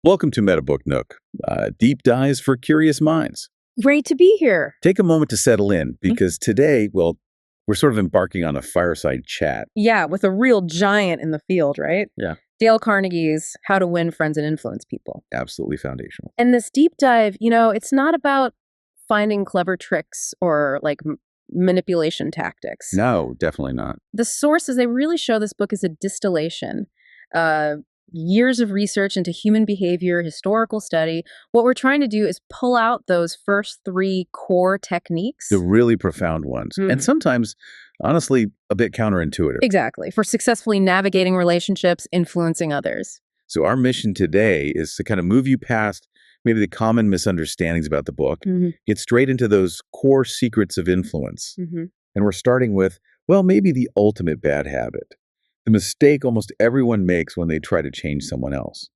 Welcome to MetaBookNook, deep dives for curious minds. Great to be here. Take a moment to settle in because today, we're sort of embarking on a fireside chat. Yeah, with a real giant in the field, right? Yeah. Dale Carnegie's How to Win Friends and Influence People. Absolutely foundational. And this deep dive, it's not about finding clever tricks or manipulation tactics. No, definitely not. The sources, they really show this book is a distillation. Years of research into human behavior, historical study. What we're trying to do is pull out those first three core techniques. The really profound ones. And sometimes, honestly, a bit counterintuitive. Exactly. For successfully navigating relationships, influencing others. So our mission today is to kind of move you past maybe the common misunderstandings about the book, get straight into those core secrets of influence. And we're starting with, maybe the ultimate bad habit. The mistake almost everyone makes when they try to change someone else.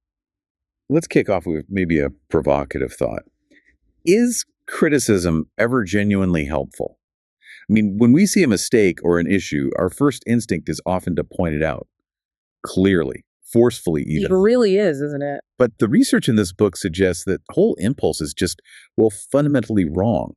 Let's kick off with maybe a provocative thought. Is criticism ever genuinely helpful? I mean, when we see a mistake or an issue, our first instinct is often to point it out. Clearly, forcefully even. It really is, isn't it? But the research in this book suggests that the whole impulse is just, fundamentally wrong.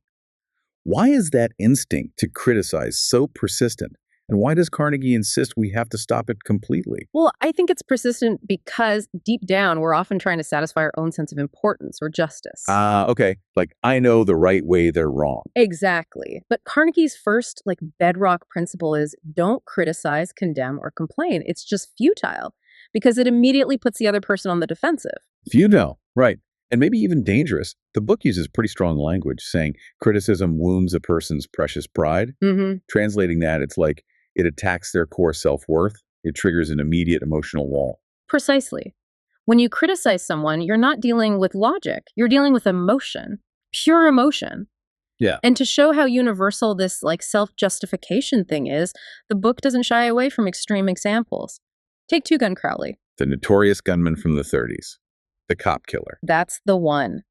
Why is that instinct to criticize so persistent? And why does Carnegie insist we have to stop it completely? Well, I think it's persistent because deep down, we're often trying to satisfy our own sense of importance or justice. Okay. Like, I know the right way, they're wrong. Exactly. But Carnegie's first, bedrock principle is don't criticize, condemn, or complain. It's just futile because it immediately puts the other person on the defensive. Futile, right. And maybe even dangerous. The book uses pretty strong language, saying criticism wounds a person's precious pride. Translating that, it's like, it attacks their core self-worth. It triggers an immediate emotional wall. Precisely. When you criticize someone, you're not dealing with logic. You're dealing with emotion, pure emotion. Yeah. And to show how universal this self-justification thing is, the book doesn't shy away from extreme examples. Take Two Gun Crowley. The notorious gunman from the 30s. The cop killer. That's the one.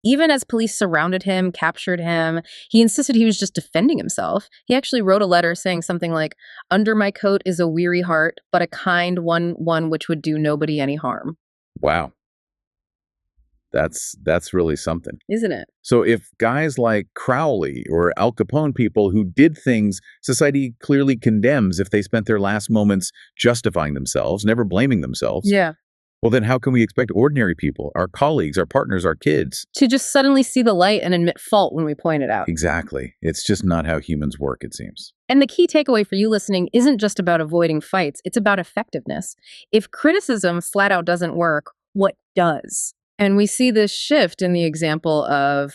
Even as police surrounded him, captured him, he insisted he was just defending himself. He actually wrote a letter saying something like, "Under my coat is a weary heart, but a kind one which would do nobody any harm." Wow. That's really something. Isn't it? So if guys like Crowley or Al Capone, people who did things society clearly condemns if they spent their last moments justifying themselves, never blaming themselves. Yeah. Well, then how can we expect ordinary people, our colleagues, our partners, our kids, to just suddenly see the light and admit fault when we point it out? Exactly. It's just not how humans work, it seems. And the key takeaway for you listening isn't just about avoiding fights. It's about effectiveness. If criticism flat out doesn't work, what does? And we see this shift in the example of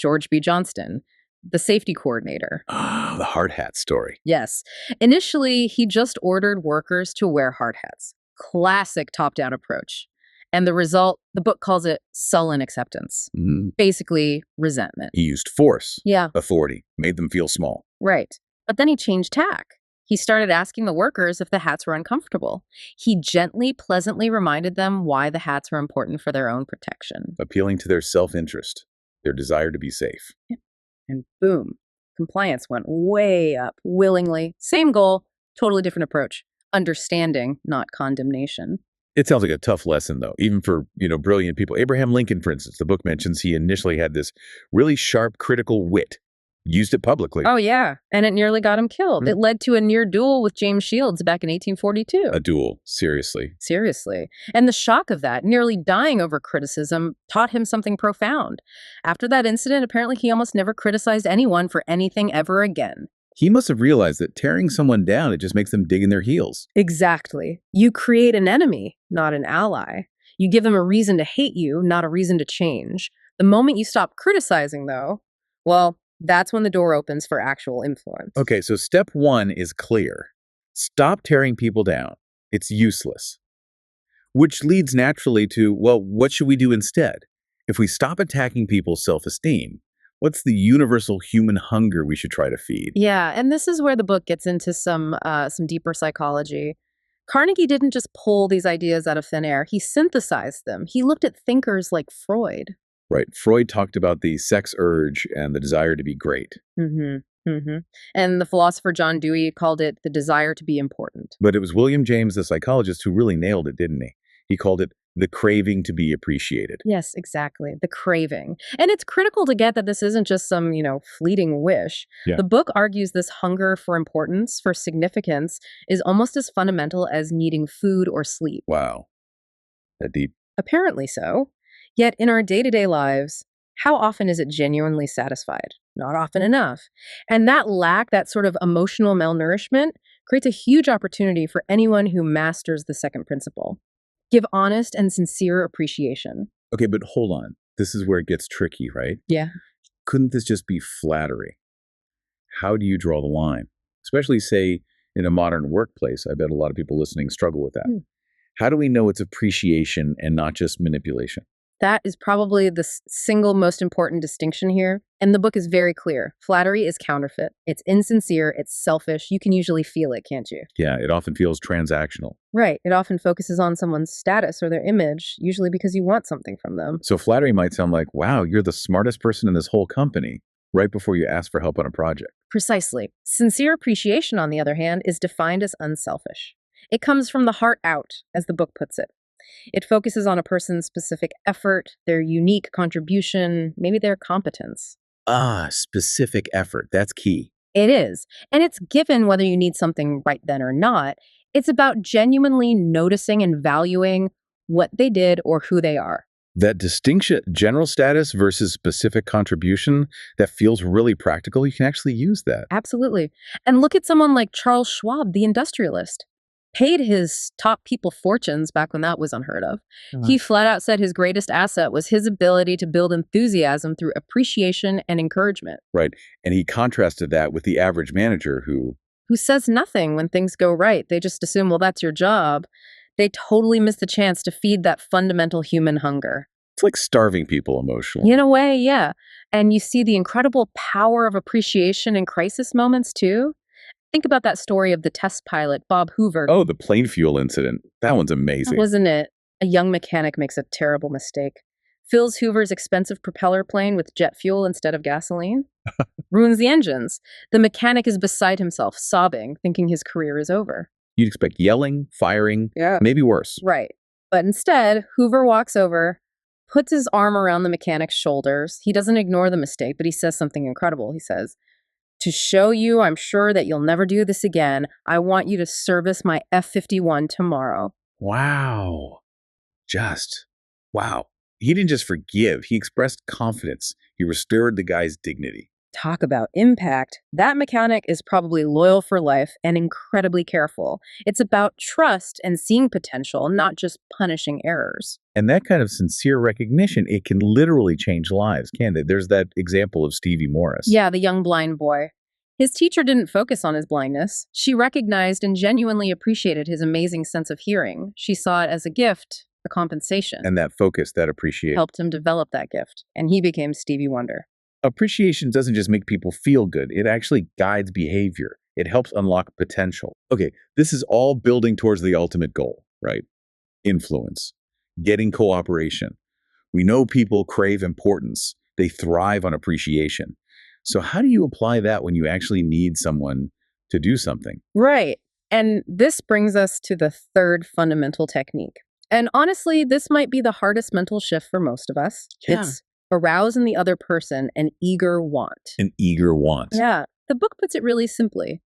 George B. Johnston, the safety coordinator. Ah, the hard hat story. Yes. Initially, he just ordered workers to wear hard hats. Classic top-down approach. And the result, the book calls it sullen acceptance. Basically, resentment. He used force, Yeah. authority, made them feel small. Right. But then he changed tack. He started asking the workers if the hats were uncomfortable. He gently, pleasantly reminded them why the hats were important for their own protection. Appealing to their self-interest, their desire to be safe. Yeah. And boom, compliance went way up, willingly. Same goal, totally different approach. Understanding, not condemnation. It sounds like a tough lesson, though, even for, brilliant people. Abraham Lincoln, for instance, the book mentions he initially had this really sharp, critical wit. Used it publicly. Oh, yeah. And it nearly got him killed. It led to a near duel with James Shields back in 1842. A duel. Seriously. Seriously. And the shock of that, nearly dying over criticism, taught him something profound. After that incident, apparently he almost never criticized anyone for anything ever again. He must have realized that tearing someone down, it just makes them dig in their heels. Exactly. You create an enemy, not an ally. You give them a reason to hate you, not a reason to change. The moment you stop criticizing, though, that's when the door opens for actual influence. Okay, so step one is clear. Stop tearing people down. It's useless. Which leads naturally to, what should we do instead? If we stop attacking people's self-esteem, what's the universal human hunger we should try to feed? Yeah, and this is where the book gets into some deeper psychology. Carnegie didn't just pull these ideas out of thin air. He synthesized them. He looked at thinkers like Freud. Right. Freud talked about the sex urge and the desire to be great. And the philosopher John Dewey called it the desire to be important. But it was William James, the psychologist, who really nailed it, didn't he? He called it The craving to be appreciated. Yes, exactly. The craving. And it's critical to get that this isn't just some, fleeting wish. Yeah. The book argues this hunger for importance, for significance, is almost as fundamental as needing food or sleep. Wow. That deep. Apparently so. Yet in our day-to-day lives, how often is it genuinely satisfied? Not often enough. And that lack, that sort of emotional malnourishment, creates a huge opportunity for anyone who masters the second principle. Give honest and sincere appreciation. Okay, but hold on. This is where it gets tricky, right? Yeah. Couldn't this just be flattery? How do you draw the line? Especially, say, in a modern workplace. I bet a lot of people listening struggle with that. How do we know it's appreciation and not just manipulation? That is probably the single most important distinction here. And the book is very clear. Flattery is counterfeit. It's insincere. It's selfish. You can usually feel it, can't you? Yeah, it often feels transactional. Right. It often focuses on someone's status or their image, usually because you want something from them. So flattery might sound like, wow, you're the smartest person in this whole company, right before you ask for help on a project. Precisely. Sincere appreciation, on the other hand, is defined as unselfish. It comes from the heart out, as the book puts it. It focuses on a person's specific effort, their unique contribution, maybe their competence. Specific effort. That's key. It is. And it's given whether you need something right then or not. It's about genuinely noticing and valuing what they did or who they are. That distinction, general status versus specific contribution, that feels really practical. You can actually use that. Absolutely. And look at someone like Charles Schwab, the industrialist. Paid his top people fortunes back when that was unheard of. He flat out said his greatest asset was his ability to build enthusiasm through appreciation and encouragement. Right. And he contrasted that with the average manager who says nothing when things go right. They just assume, well, that's your job. They totally miss the chance to feed that fundamental human hunger. It's like starving people emotionally. In a way, yeah. And you see the incredible power of appreciation in crisis moments, too. Think about that story of the test pilot, Bob Hoover. Oh, the plane fuel incident. That one's amazing. Wasn't it? A young mechanic makes a terrible mistake. Fills Hoover's expensive propeller plane with jet fuel instead of gasoline. Ruins the engines. The mechanic is beside himself, sobbing, thinking his career is over. You'd expect yelling, firing, maybe worse. Right. But instead, Hoover walks over, puts his arm around the mechanic's shoulders. He doesn't ignore the mistake, but he says something incredible. He says, "To show you I'm sure that you'll never do this again, I want you to service my F-51 tomorrow." Wow. Wow. He didn't just forgive, he expressed confidence. He restored the guy's dignity. Talk about impact. That mechanic is probably loyal for life and incredibly careful. It's about trust and seeing potential, not just punishing errors. And that kind of sincere recognition, it can literally change lives, can't it? There's that example of Stevie Morris. Yeah, the young blind boy. His teacher didn't focus on his blindness. She recognized and genuinely appreciated his amazing sense of hearing. She saw it as a gift, a compensation. And that focus, that appreciation, helped him develop that gift. And he became Stevie Wonder. Appreciation doesn't just make people feel good. It actually guides behavior. It helps unlock potential. Okay, this is all building towards the ultimate goal, right? Influence, getting cooperation. We know people crave importance. They thrive on appreciation. So how do you apply that when you actually need someone to do something? Right. And this brings us to the third fundamental technique. And honestly, this might be the hardest mental shift for most of us. Yeah. It's arouse in the other person an eager want. An eager want. Yeah. The book puts it really simply.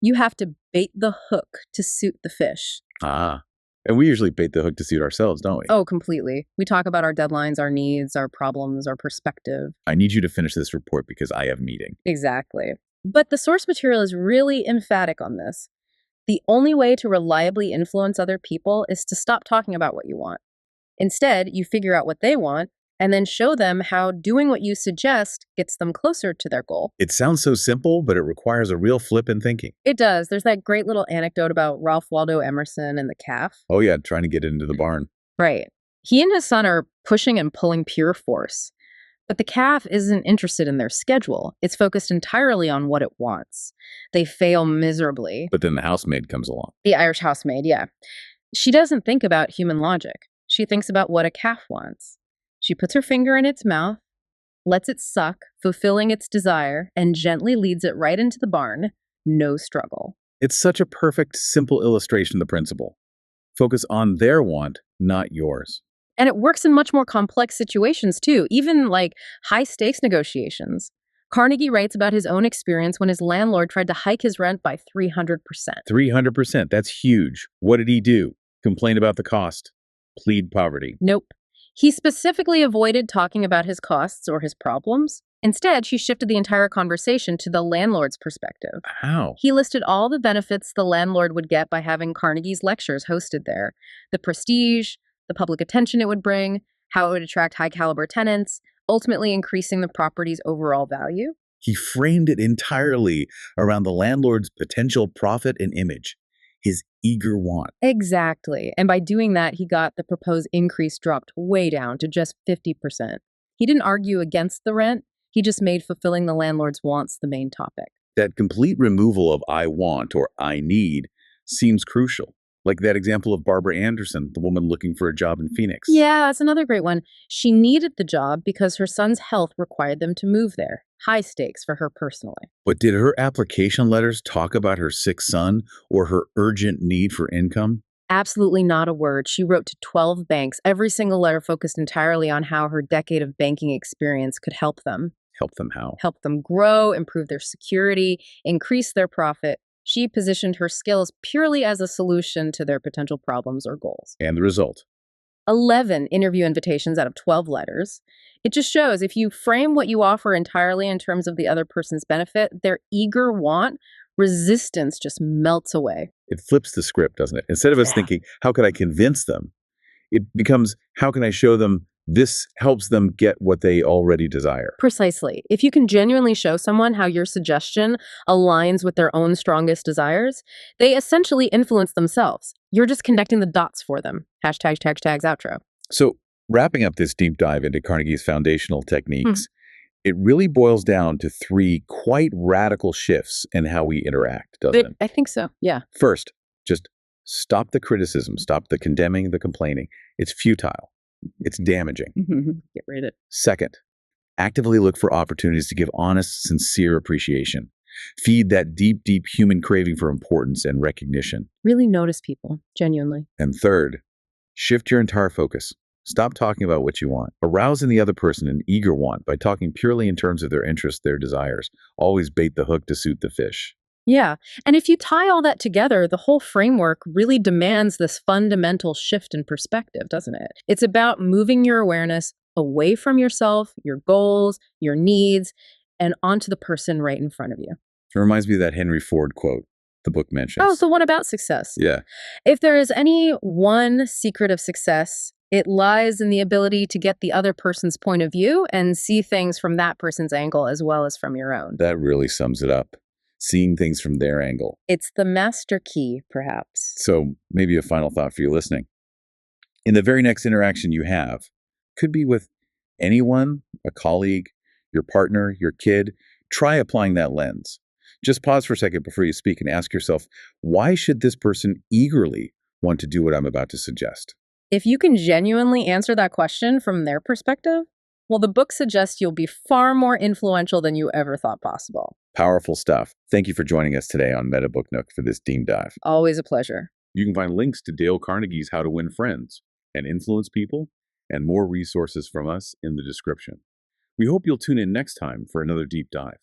You have to bait the hook to suit the fish. And we usually bait the hook to suit ourselves, don't we? Oh, completely. We talk about our deadlines, our needs, our problems, our perspective. I need you to finish this report because I have a meeting. Exactly. But the source material is really emphatic on this. The only way to reliably influence other people is to stop talking about what you want. Instead, you figure out what they want and then show them how doing what you suggest gets them closer to their goal. It sounds so simple, but it requires a real flip in thinking. It does. There's that great little anecdote about Ralph Waldo Emerson and the calf. Oh yeah, trying to get it into the barn. Right. He and his son are pushing and pulling pure force. But the calf isn't interested in their schedule. It's focused entirely on what it wants. They fail miserably. But then the housemaid comes along. The Irish housemaid, yeah. She doesn't think about human logic. She thinks about what a calf wants. She puts her finger in its mouth, lets it suck, fulfilling its desire, and gently leads it right into the barn. No struggle. It's such a perfect, simple illustration of the principle. Focus on their want, not yours. And it works in much more complex situations, too, even like high-stakes negotiations. Carnegie writes about his own experience when his landlord tried to hike his rent by 300%. 300%. That's huge. What did he do? Complain about the cost? Plead poverty? Nope. He specifically avoided talking about his costs or his problems. Instead, she shifted the entire conversation to the landlord's perspective. How? He listed all the benefits the landlord would get by having Carnegie's lectures hosted there: the prestige, the public attention it would bring, how it would attract high-caliber tenants, ultimately increasing the property's overall value. He framed it entirely around the landlord's potential profit and image, his eager want. Exactly. And by doing that, he got the proposed increase dropped way down to just 50%. He didn't argue against the rent. He just made fulfilling the landlord's wants the main topic. That complete removal of I want or I need seems crucial. Like that example of Barbara Anderson, the woman looking for a job in Phoenix. Yeah, that's another great one. She needed the job because her son's health required them to move there. High stakes for her personally. But did her application letters talk about her sick son or her urgent need for income? Absolutely not a word. She wrote to 12 banks. Every single letter focused entirely on how her decade of banking experience could help them. Help them how? Help them grow, improve their security, increase their profit. She positioned her skills purely as a solution to their potential problems or goals. And the result? 11 interview invitations out of 12 letters. It just shows if you frame what you offer entirely in terms of the other person's benefit, their eager want, resistance just melts away. It flips the script, doesn't it? Instead of us thinking, how can I convince them? It becomes, how can I show them this helps them get what they already desire? Precisely. If you can genuinely show someone how your suggestion aligns with their own strongest desires, they essentially influence themselves. You're just connecting the dots for them. Hashtag, outro. So wrapping up this deep dive into Carnegie's foundational techniques, it really boils down to 3 quite radical shifts in how we interact, doesn't it? I think so, yeah. First, just stop the criticism, stop the condemning, the complaining. It's futile. It's damaging. Get rid of it. Second, actively look for opportunities to give honest, sincere appreciation. Feed that deep, deep human craving for importance and recognition. Really notice people, genuinely. And third, shift your entire focus. Stop talking about what you want. Arouse in the other person an eager want by talking purely in terms of their interests, their desires. Always bait the hook to suit the fish. Yeah, and if you tie all that together, the whole framework really demands this fundamental shift in perspective, doesn't it? It's about moving your awareness away from yourself, your goals, your needs, and onto the person right in front of you. It reminds me of that Henry Ford quote the book mentions. Oh, the one about success. Yeah. If there is any one secret of success, it lies in the ability to get the other person's point of view and see things from that person's angle as well as from your own. That really sums it up. Seeing things from their angle. It's the master key, perhaps. So maybe a final thought for you listening. In the very next interaction you have, could be with anyone, a colleague, your partner, your kid, try applying that lens. Just pause for a second before you speak and ask yourself, why should this person eagerly want to do what I'm about to suggest? If you can genuinely answer that question from their perspective, well, the book suggests you'll be far more influential than you ever thought possible. Powerful stuff. Thank you for joining us today on MetaBookNook for this deep dive. Always a pleasure. You can find links to Dale Carnegie's How to Win Friends and Influence People and more resources from us in the description. We hope you'll tune in next time for another deep dive.